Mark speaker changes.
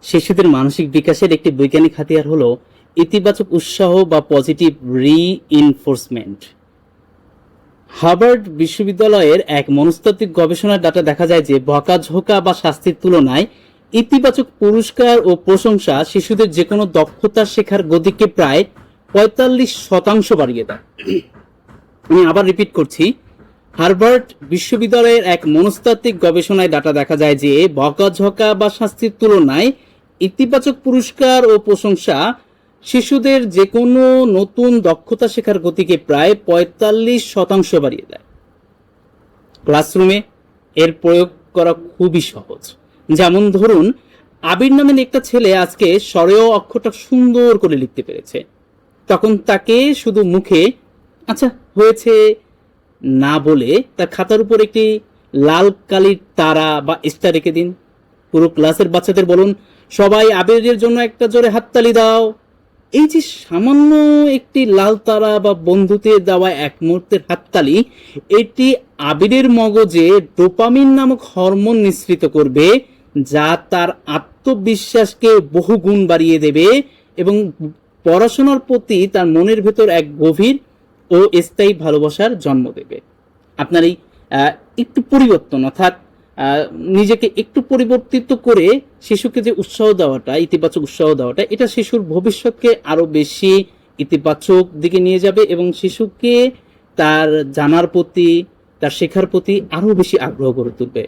Speaker 1: শিশুদের মানসিক বিকাশের একটি বৈজ্ঞানিক হাতিয়ার হলো ইতিবাচক উৎসাহ বা পজিটিভ রিইনফোর্সমেন্ট। হার্ভার্ড বিশ্ববিদ্যালয়ের এক মনস্তাত্ত্বিক গবেষণার ডাটা দেখা যায় যে বকাঝকা বা শাস্তির তুলনায় ইতিবাচক পুরস্কার ও প্রশংসা শিশুদের যে কোনো দক্ষতা শেখার গতিকে প্রায় ৪৫% বাড়িয়ে দেয়। আমি আবার রিপিট করছি, হার্ভার্ড বিশ্ববিদ্যালয়ের এক মনস্তাত্ত্বিক গবেষণায় ডাটা দেখা যায় যে বকাঝকা বা শাস্তির তুলনায় ইতিবাচক পুরস্কার ও প্রশংসা শিশুদের যে কোনো নতুন দক্ষতা শেখার গতিকে প্রায় ৪৫% বাড়িয়ে দেয়। ক্লাসরুমে এর প্রয়োগ করা খুবই সহজ। যেমন ধরুন, আবির নামের একটা ছেলে আজকে স্বরেয় অক্ষরটা সুন্দর করে লিখতে পেরেছে। তখন তাকে শুধু মুখে আচ্ছা হয়েছে না বলে তার খাতার উপর একটি লাল কালির তারা বা স্টার রেখে দিন। পুরো ক্লাসের বাচ্চাদের বলুন, সবাই আবিরের জন্য একটা জোরে হাততালি দাও। এই যে সামান্য একটি লাল তারা বা বন্ধুদের দেওয়া এক মুহূর্তের হাততালি, এটি আবিরের মগজে ডোপামিন নামক হরমোন নিঃসৃত করবে, যা তার আত্মবিশ্বাসকে বহুগুণ বাড়িয়ে দেবে এবং পড়াশোনার প্রতি তার মনের ভেতর এক গভীর ও স্থায়ী ভালোবাসার জন্ম দেবে। আপনার এই একটু পরিবর্তন, অর্থাৎ নিজেকে একটু পরিবর্তিত করে শিশুকে যে উৎসাহ দেওয়াটা, ইতিবাচক উৎসাহ দেওয়াটা, এটা শিশুর ভবিষ্যৎকে আরো বেশি ইতিবাচক দিকে নিয়ে যাবে এবং শিশুকে তার জানার প্রতি, তার শেখার প্রতি আরো বেশি আগ্রহ গড়ে তুলবে।